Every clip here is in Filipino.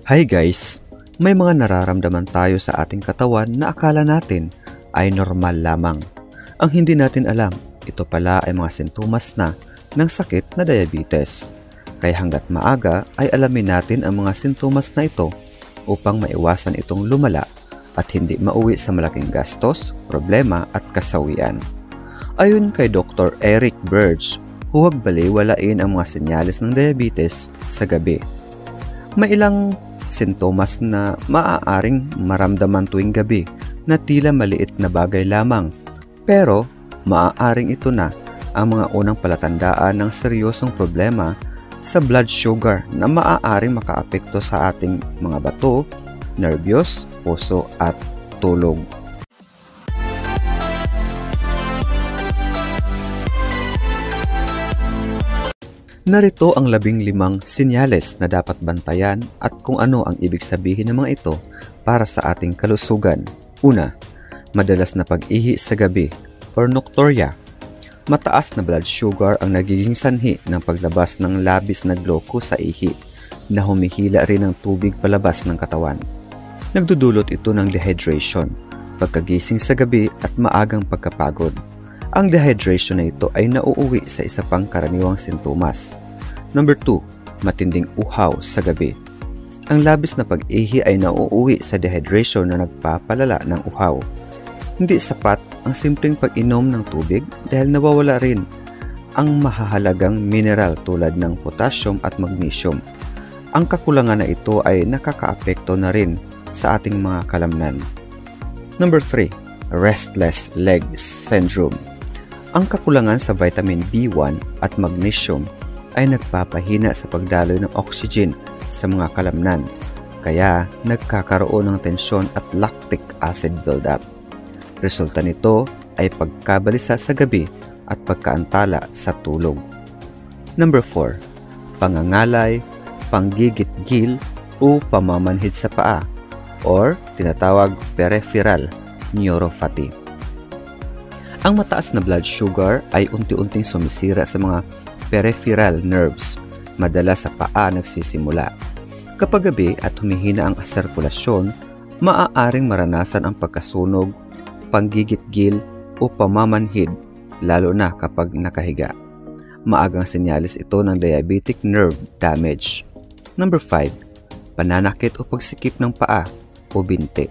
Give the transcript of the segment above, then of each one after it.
Hi guys! May mga nararamdaman tayo sa ating katawan na akala natin ay normal lamang. Ang hindi natin alam, ito pala ay mga sintomas na ng sakit na diabetes. Kaya hanggat maaga ay alamin natin ang mga sintomas na ito upang maiwasan itong lumala at hindi mauwi sa malaking gastos, problema at kasawian. Ayon kay Dr. Eric Burge, huwag baliwalain ang mga senyales ng diabetes sa gabi. May ilang sintomas na maaaring maramdaman tuwing gabi na tila maliit na bagay lamang, pero maaaring ito na ang mga unang palatandaan ng seryosong problema sa blood sugar na maaaring makaapekto sa ating mga bato, nerbiyos, puso at tulog. Narito ang 15 senyales na dapat bantayan at kung ano ang ibig sabihin ng mga ito para sa ating kalusugan. Una, madalas na pag-ihi sa gabi or nocturia. Mataas na blood sugar ang nagiging sanhi ng paglabas ng labis na glucose sa ihi na humihila rin ng tubig palabas ng katawan. Nagdudulot ito ng dehydration, pagkagising sa gabi at maagang pagkapagod. Ang dehydration na ito ay nauuwi sa isa pang karaniwang sintomas. Number 2, matinding uhaw sa gabi. Ang labis na pag-ihi ay nauuwi sa dehydration na nagpapalala ng uhaw. Hindi sapat ang simpleng pag-inom ng tubig dahil nawawala rin ang mahahalagang mineral tulad ng potassium at magnesium. Ang kakulangan na ito ay nakakaapekto na rin sa ating mga kalamnan. Number 3, restless legs syndrome. Ang kakulangan sa vitamin B1 at magnesium ay nagpapahina sa pagdaloy ng oxygen sa mga kalamnan, kaya nagkakaroon ng tensyon at lactic acid buildup. Resulta nito ay pagkabalisa sa gabi at pagkaantala sa tulog. Number 4, pangangalay, panggigit-gil o pamamanhid sa paa or tinatawag peripheral neuropathy. Ang mataas na blood sugar ay unti-unting sumisira sa mga peripheral nerves, madalas sa paa nagsisimula. Kapag gabi at humihina ang sirkulasyon, maaaring maranasan ang pagkasunog, panggigit-gil o pamamanhid, lalo na kapag nakahiga. Maagang senyales ito ng diabetic nerve damage. Number 5, pananakit o pagsikip ng paa o binti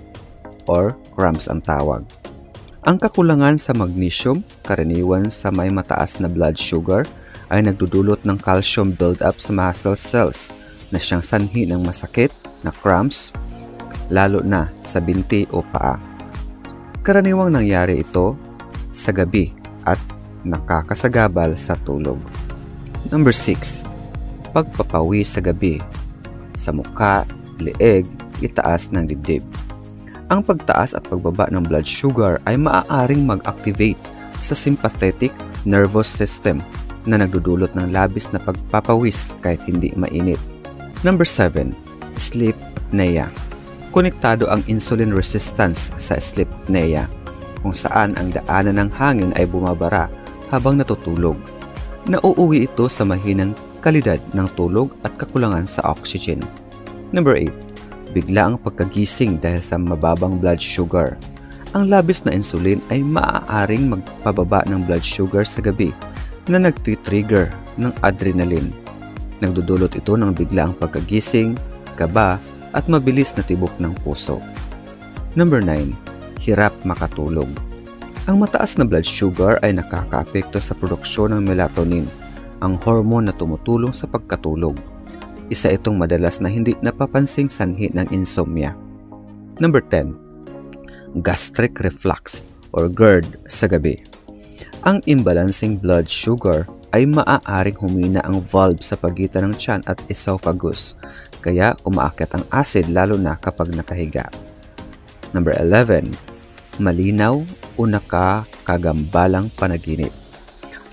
or cramps ang tawag. Ang kakulangan sa magnesium, karaniwan sa may mataas na blood sugar, ay nagdudulot ng calcium buildup sa muscle cells na siyang sanhi ng masakit na cramps, lalo na sa binti o paa. Karaniwang nangyari ito sa gabi at nakakasagabal sa tulog. Number 6, pagpapawi sa gabi, sa mukha, leeg, itaas ng dibdib. Ang pagtaas at pagbaba ng blood sugar ay maaaring mag-activate sa sympathetic nervous system na nagdudulot ng labis na pagpapawis kahit hindi mainit. Number 7, sleep apnea. Konektado ang insulin resistance sa sleep apnea, kung saan ang daanan ng hangin ay bumabara habang natutulog. Nauuwi ito sa mahinang kalidad ng tulog at kakulangan sa oxygen. Number 8, bigla ang pagkagising dahil sa mababang blood sugar. Ang labis na insulin ay maaaring magpababa ng blood sugar sa gabi na nagtitrigger ng adrenaline. Nagdudulot ito ng biglaang pagkagising, kaba at mabilis na tibok ng puso. Number 9, hirap makatulog. Ang mataas na blood sugar ay nakakaapekto sa produksyon ng melatonin, ang hormone na tumutulong sa pagkatulog. Isa itong madalas na hindi napapansing sanhi ng insomnia. Number 10, gastric reflux or GERD sa gabi. Ang imbalancing blood sugar ay maaaring humina ang valve sa pagitan ng tiyan at esophagus, kaya umaakyat ang acid lalo na kapag nakahiga. Number 11, malinaw o nakakagambalang panaginip.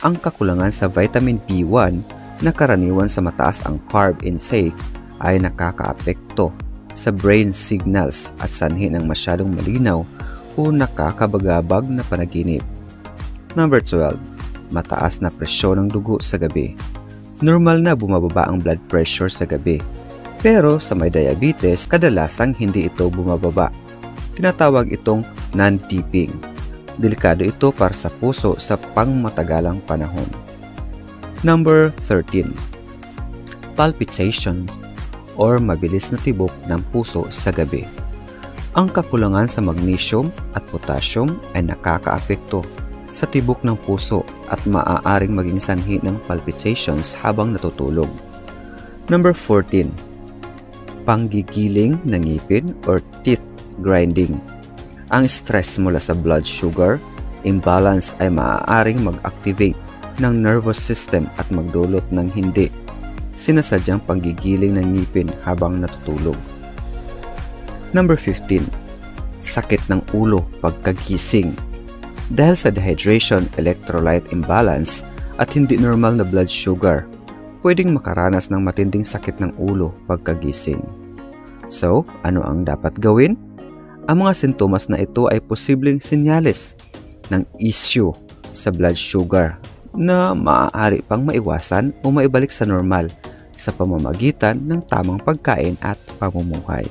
Ang kakulangan sa vitamin B1 na karaniwan sa mataas ang carb intake ay nakakaapekto sa brain signals at sanhi ng masyadong malinaw o nakakabagabag na panaginip. Number 12, mataas na presyon ng dugo sa gabi. Normal na bumababa ang blood pressure sa gabi, Pero sa may diabetes, kadalasang hindi ito bumababa. Tinatawag itong non-dipping. Delikado ito para sa puso sa pangmatagalang panahon. Number 13. Palpitation or mabilis na tibok ng puso sa gabi. Ang kakulangan sa magnesium at potassium ay nakakaapekto sa tibok ng puso at maaaring maging sanhi ng palpitations habang natutulog. Number 14. Panggigiling ng ngipin or teeth grinding. Ang stress mula sa blood sugar imbalance ay maaaring mag-activate ng nervous system at magdulot ng hindi sinasadyang panggigiling ng ngipin habang natutulog. Number 15. Sakit ng ulo pagkagising. Dahil sa dehydration, electrolyte imbalance at hindi normal na blood sugar, pwedeng makaranas ng matinding sakit ng ulo pagkagising. So, ano ang dapat gawin? Ang mga sintomas na ito ay posibleng senyales ng issue sa blood sugar na maaari pang maiwasan o maibalik sa normal sa pamamagitan ng tamang pagkain at pamumuhay.